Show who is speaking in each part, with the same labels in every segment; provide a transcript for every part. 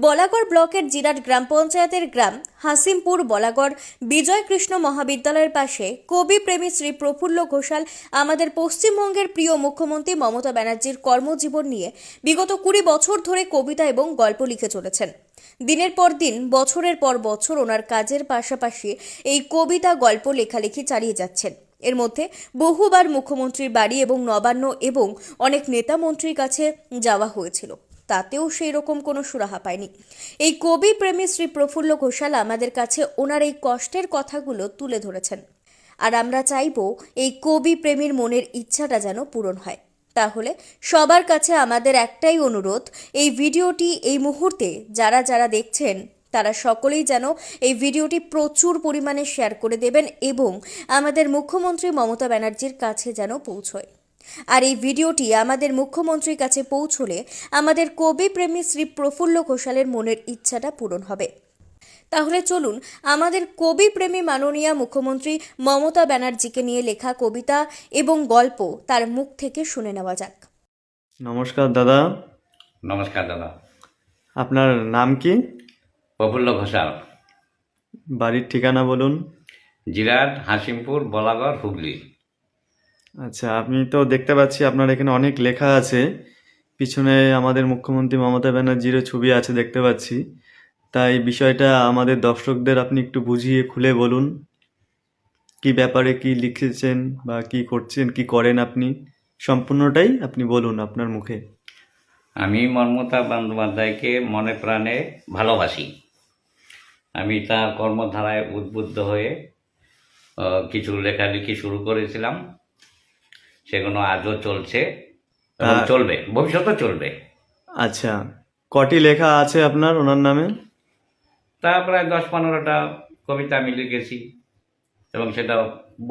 Speaker 1: বলাগড় ব্লকের জিরাট গ্রাম পঞ্চায়েতের গ্রাম হাসিমপুর বলাগড় বিজয় কৃষ্ণ মহাবিদ্যালয়ের পাশে কবি প্রেমী শ্রী প্রফুল্ল ঘোষাল আমাদের পশ্চিমবঙ্গের প্রিয় মুখ্যমন্ত্রী মমতা ব্যানার্জির কর্মজীবন নিয়ে বিগত 20 বছর ধরে কবিতা এবং গল্প লিখে চলেছেন। দিনের পর দিন, বছরের পর বছর ওনার কাজের পাশাপাশি এই কবিতা গল্প লেখালেখি চালিয়ে যাচ্ছেন। এর মধ্যে বহুবার মুখ্যমন্ত্রীর বাড়ি এবং নবান্ন এবং অনেক নেতা মন্ত্রীর কাছে যাওয়া হয়েছিল, তাতেও সেই রকম কোনো সুরাহা পায়নি। এই কবি প্রেমী শ্রী প্রফুল্ল ঘোষাল আমাদের কাছে ওনার এই কষ্টের কথাগুলো তুলে ধরেছেন, আর আমরা চাইবো এই কবি প্রেমীর মনের ইচ্ছাটা যেন পূরণ হয়। তাহলে সবার কাছে আমাদের একটাই অনুরোধ, এই ভিডিওটি এই মুহূর্তে যারা যারা দেখছেন তারা সকলেই যেন এই ভিডিওটি প্রচুর পরিমাণে শেয়ার করে দেবেন এবং আমাদের মুখ্যমন্ত্রী মমতা ব্যানার্জির কাছে যেন পৌঁছয়। আর এই ভিডিওটি আমাদের মুখ্যমন্ত্রীর কাছে পৌঁছলে আমাদের কবি প্রেমী শ্রী প্রফুল্ল ঘোষালের মনের ইচ্ছাটা পূরণ হবে। তাহলে চলুন আমাদের কবি প্রেমী মাননীয় মুখ্যমন্ত্রী মমতা ব্যানার্জিকে নিয়ে লেখা কবিতা এবং গল্প তার মুখ থেকে শুনে নেওয়া যাক।
Speaker 2: নমস্কার দাদা।
Speaker 3: নমস্কার দাদা।
Speaker 2: আপনার নাম কি?
Speaker 3: প্রফুল্ল ঘোষাল।
Speaker 2: বাড়ির ঠিকানা বলুন।
Speaker 3: জিরাট, হাসিমপুর, বলাগড়, হুগলি।
Speaker 2: আচ্ছা, আমি তো দেখতে পাচ্ছি আপনার এখানে অনেক লেখা আছে, পিছনে আমাদের মুখ্যমন্ত্রী মমতা ব্যানার্জিরও ছবি আছে দেখতে পাচ্ছি। তাই বিষয়টা আমাদের দর্শকদের আপনি একটু বুঝিয়ে খুলে বলুন, কি ব্যাপারে কি লিখেছেন বা কি করছেন, কি করেন আপনি, সম্পূর্ণটাই আপনি বলুন আপনার মুখে।
Speaker 3: আমি মমতা বন্দ্যোপাধ্যায়কে মনে প্রাণে ভালোবাসি। আমি তার কর্মধারায় উদ্বুদ্ধ হয়ে কিছু লেখালেখি শুরু করেছিলাম, সেগুলো আজও চলছে এবং চলবে, ভবিষ্যতেও চলবে।
Speaker 2: আচ্ছা, কটি লেখা আছে আপনার ওনার নামে?
Speaker 3: তা প্রায় 10-15টা কবিতা আমি লিখেছি এবং সেটা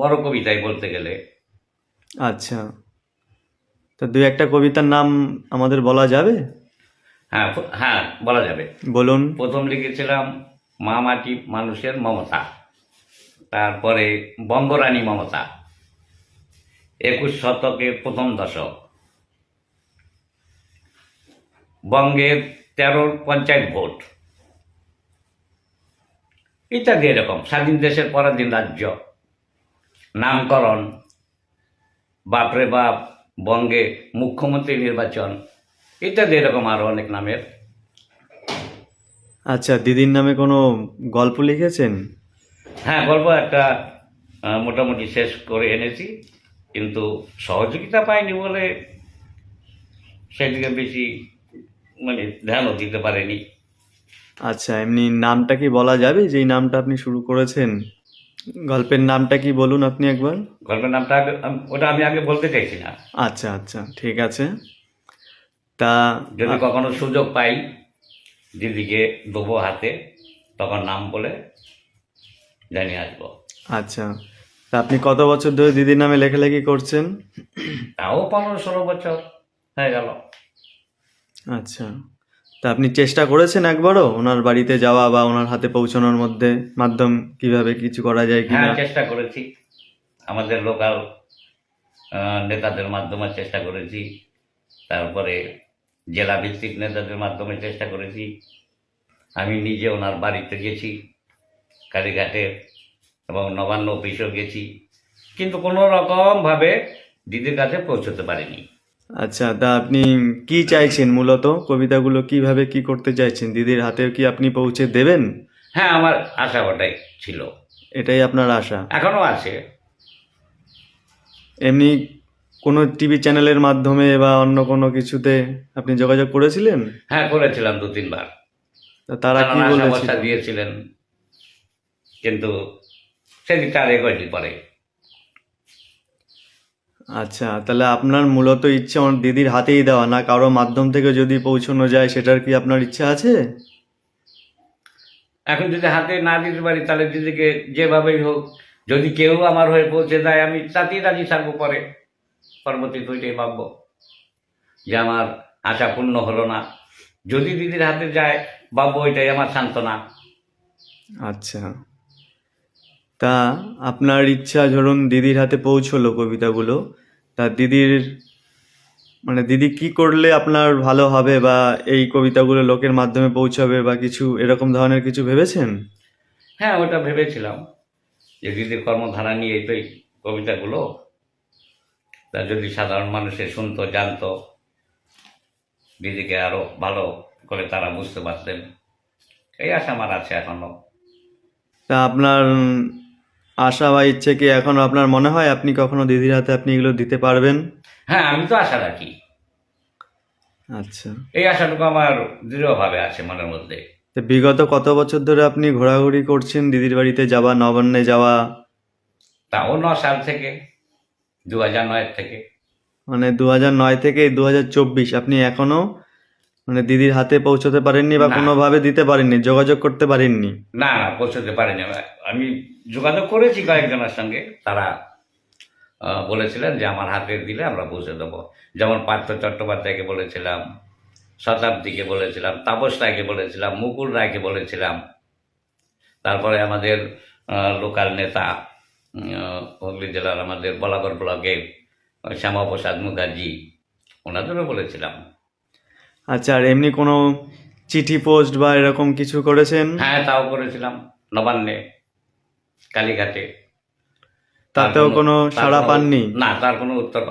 Speaker 3: বড় কবিতাই বলতে গেলে।
Speaker 2: আচ্ছা, তা দুই একটা কবিতার নাম আমাদের বলা যাবে?
Speaker 3: হ্যাঁ হ্যাঁ, বলা যাবে।
Speaker 2: বলুন।
Speaker 3: প্রথম লিখেছিলাম মা মাটি মানুষের মমতা, তারপরে বঙ্গরানী মমতা, 21 শতকের প্রথম দশক, বঙ্গের 13 পঞ্চায়েত ভোট ইত্যাদি। এরকম স্বাধীন দেশের পরাধীন রাজ্য, নামকরণ, বাপরে বাপ, বঙ্গে মুখ্যমন্ত্রী নির্বাচন ইত্যাদি, এরকম আরও অনেক নামের।
Speaker 2: আচ্ছা, দিদির নামে কোনো গল্প লিখেছেন?
Speaker 3: হ্যাঁ, গল্প একটা মোটামুটি শেষ করে এনেছি, কিন্তু সহযোগিতা পাইনি বলে সেদিকে বেশি ধ্যানও দিতে পারেনি।
Speaker 2: আচ্ছা, এমনি নামটা কি বলা যাবে, যেই নামটা আপনি শুরু করেছেন? গল্পের নামটা কি বলুন আপনি একবার।
Speaker 3: গল্পের নামটা ওটা আমি আগে বলতে চাইছি না।
Speaker 2: আচ্ছা আচ্ছা, ঠিক আছে। তা
Speaker 3: যদি কখনো সুযোগ পাই দিদিকে দেবো হাতে, তখন নাম বলে জানিয়ে আসবো।
Speaker 2: আচ্ছা, তা আপনি কত বছর ধরে দিদির নামে লেখালেখি করছেন?
Speaker 3: তাও 15-16 বছর হয়ে গেল।
Speaker 2: আচ্ছা, তা আপনি চেষ্টা করেছেন একবারও ওনার বাড়িতে যাওয়া বা ওনার হাতে পৌঁছানোর মধ্যে মাধ্যম কিভাবে কিছু করা যায়
Speaker 3: হ্যাঁ,
Speaker 2: কিনা?
Speaker 3: চেষ্টা করেছি, আমাদের লোকাল নেতাদের মাধ্যমে চেষ্টা করেছি, তারপরে জেলা ভিত্তিক নেতাদের মাধ্যমে চেষ্টা করেছি। আমি নিজে ওনার বাড়িতে গেছি, কালীঘাটে, এবং নবান্ন অফিসেও গেছি, কিন্তু কোনো রকমভাবে দিদির কাছে পৌঁছতে পারিনি।
Speaker 2: আচ্ছা, তা আপনি কি চাইছেন মূলত? কবিতাগুলো কিভাবে কি করতে চাইছেন? দিদির হাতে কি আপনি পৌঁছে দেবেন?
Speaker 3: হ্যাঁ, আমার আশা ওটাই ছিল,
Speaker 2: এটাই আপনার আশা?
Speaker 3: এখনও আছে।
Speaker 2: এমনি কোনো টিভি চ্যানেলের মাধ্যমে বা অন্য কোনো কিছুতে আপনি যোগাযোগ করেছিলেন?
Speaker 3: হ্যাঁ, করেছিলাম 2-3 বার।
Speaker 2: তা তারা কি
Speaker 3: আশা
Speaker 2: বলেছিল?
Speaker 3: ভরসা দিয়েছিলেন, কিন্তু সেদিকটা আর এগোয়নি পরে।
Speaker 2: আচ্ছা, তাহলে আপনার মূলত ইচ্ছা দিদির হাতেই দেওয়া, না কারো মাধ্যম থেকে যদি পৌঁছানো যায় সেটার কি আপনার ইচ্ছা আছে?
Speaker 3: এখন যদি হাতে না দিতে পারি, তাহলে দিদিকে যেভাবেই হোক, যদি কেউ আমার হয়ে পৌঁছে দেয়, আমি তাতেই রাজি থাকবো। পরে পরবর্তীতে ওইটাই ভাববো যে আমার আশা পূর্ণ হলো না। যদি দিদির হাতে যায়, ভাববো ওইটাই আমার সান্ত্বনা।
Speaker 2: আচ্ছা, তা আপনার ইচ্ছা ধরুন দিদির হাতে পৌঁছলো কবিতাগুলো, তা দিদির মানে দিদি কি করলে আপনার ভালো হবে বা এই কবিতাগুলো লোকের মাধ্যমে পৌঁছাবে বা কিছু এরকম ধরনের কিছু ভেবেছেন?
Speaker 3: হ্যাঁ, ওটা ভেবেছিলাম যে দিদির কর্মধারা নিয়ে তো এই কবিতাগুলো, তা যদি সাধারণ মানুষে শুনতো, জানতো, দিদিকে আরো ভালো করে তারা বুঝতে পারতেন, এই আশা আমার আছে এখনো।
Speaker 2: তা আপনার আশা বা ইচ্ছে কি এখনো আপনার মনে হয় আপনি কখনো দিদির হাতে আপনি এগুলো দিতে পারবেন?
Speaker 3: হ্যাঁ, আমি তো আশা রাখি,
Speaker 2: আচ্ছা।
Speaker 3: এই আশাটুকু আমার দৃঢ়ভাবে আছে মনের মধ্যে।
Speaker 2: তো বিগত কত বছর ধরে আপনি ঘোরাঘুরি করছেন দিদির বাড়িতে যাওয়া, নবান্নে যাওয়া?
Speaker 3: তাও 9 সাল থেকে, 2009 থেকে।
Speaker 2: মানে 2009 থেকে 2024 আপনি এখনো মানে দিদির হাতে পৌঁছতে পারেননি বা
Speaker 3: না।
Speaker 2: কোনোভাবে দিতে পারেননি, যোগাযোগ করতে পারেননি?
Speaker 3: না, না, পৌঁছতে পারিনি। আমি যোগাযোগ করেছি কয়েকজনের সঙ্গে, তারা বলেছিলেন যে আমার হাতে দিলে আমরা পৌঁছে দেবো। যেমন পার্থ চট্টোপাধ্যায়কে বলেছিলাম, শতাব্দীকে বলেছিলাম, তাপস রায়কে বলেছিলাম, মুকুল রায়কে বলেছিলাম, তারপরে আমাদের লোকাল নেতা হুগলি জেলার আমাদের বলাগড় ব্লকে শ্যামাপ্রসাদ মুখার্জি, ওনাদেরও বলেছিলাম।
Speaker 2: আচ্ছা, আর এমনি কোনো চিঠি পোস্ট বা এরকম কিছু করেছেন?
Speaker 3: হ্যাঁ, তাও করেছিলাম, নবান্নে, কালীঘাটে।
Speaker 2: তাতেও কোনো সাড়া পাননি?
Speaker 3: না, তার কোনো উত্তর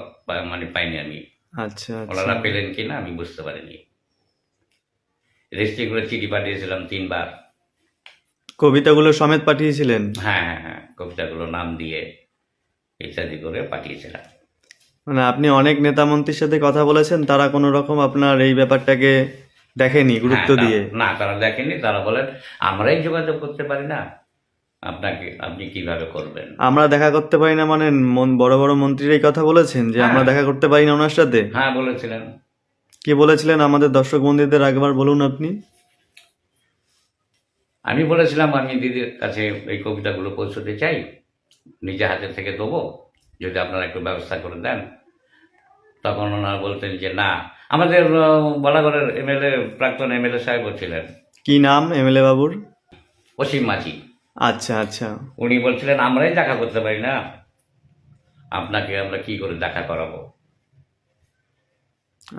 Speaker 3: মানে পাইনি আমি।
Speaker 2: আচ্ছা আচ্ছা।
Speaker 3: ওনারা পেলেন কিনা আমি বুঝতে পারিনি। রেজিস্ট্রি করে চিঠি পাঠিয়েছিলাম 3 বার।
Speaker 2: কবিতাগুলো সমেত পাঠিয়েছিলেন?
Speaker 3: হ্যাঁ, হ্যাঁ, হ্যাঁ, কবিতাগুলো নাম দিয়ে ইত্যাদি করে পাঠিয়েছিলাম।
Speaker 2: মানে আপনি অনেক নেতা মন্ত্রীর সাথে কথা বলেছেন, তারা কোনো রকম আপনার এই ব্যাপারটাকে দেখেনি গুরুত্ব
Speaker 3: হ্যাঁ,
Speaker 2: দিয়ে?
Speaker 3: না, তারা দেখেনি। তারা বলেন আমরাই যোগাযোগ করতে পারি না, আপনি কিভাবে করবেন?
Speaker 2: আমরা দেখা করতে পারি না মানে বড় বড় মন্ত্রীরাই কথা বলেছেন যে আমরা
Speaker 3: হ্যাঁ।
Speaker 2: দেখা করতে পারি না ওনার সাথে?
Speaker 3: হ্যাঁ, বলেছিলেন।
Speaker 2: কি বলেছিলেন আমাদের দর্শক বন্ধুদের একবার বলুন আপনি।
Speaker 3: আমি বলেছিলাম আমি দিদির কাছে এই কবিতাগুলো পৌঁছতে চাই, নিজে হাতে থেকে দেবো, যদি আপনারা একটু ব্যবস্থা করে দেন। তখন ওনারা বলতেন যে না, আমাদের বলাগড়ের এমএলএ, প্রাক্তন এমএলএ সাহেবও ছিলেন,
Speaker 2: কি নাম এমএলএ বাবুর?
Speaker 3: অসীম মাঝি।
Speaker 2: আচ্ছা আচ্ছা।
Speaker 3: উনি বলছিলেন আমরাই দেখা করতে পারি না, আপনাকে আমরা কি করে দেখা করাবো?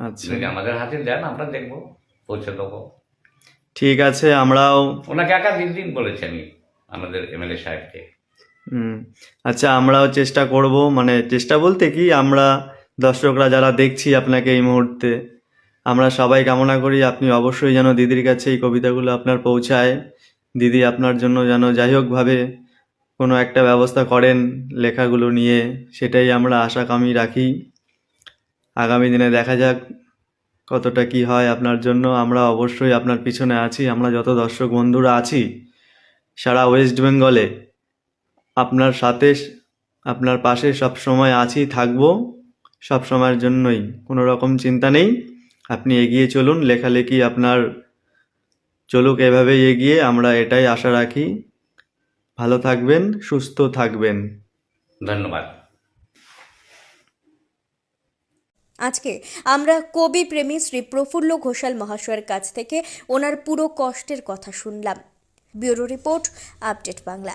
Speaker 2: আচ্ছা,
Speaker 3: যদি আমাদের হাতে দেন আমরা দেখবো, পৌঁছে দেবো।
Speaker 2: ঠিক আছে। আমরাও
Speaker 3: ওনাকে একাধিক দিন বলেছি আমি, আমাদের এমএলএ সাহেবকে।
Speaker 2: আচ্ছা, আমরাও চেষ্টা করব, মানে চেষ্টা বলতে কি, আমরা দর্শকরা যারা দেখছি আপনাকে এই মুহূর্তে, আমরা সবাই কামনা করি আপনি অবশ্যই যেন দিদির কাছে এই কবিতাগুলো আপনার পৌঁছায়। দিদি আপনার জন্য যেন যাই হোকভাবে কোনো একটা ব্যবস্থা করেন লেখাগুলো নিয়ে, সেটাই আমরা আশাকামী রাখি। আগামী দিনে দেখা যাক কতটা কি হয় আপনার জন্য। আমরা অবশ্যই আপনার পিছনে আছি। আমরা যত দর্শক বন্ধুরা আছি সারা ওয়েস্ট বেঙ্গলে আপনার সাথে, আপনার পাশে সব সময় আছি, থাকবো সব সময়ের জন্যই। কোনো রকম চিন্তা নেই, আপনি এগিয়ে চলুন, লেখালেখি আপনার চলুক এভাবেই এগিয়ে, আমরা এটাই আশা রাখি। ভালো থাকবেন, সুস্থ থাকবেন।
Speaker 3: ধন্যবাদ।
Speaker 1: আজকে আমরা কবি প্রেমী শ্রী প্রফুল্ল ঘোষাল মহাশয়ের কাছ থেকে ওনার পুরো কষ্টের কথা শুনলাম। Bureau report, update Bangla.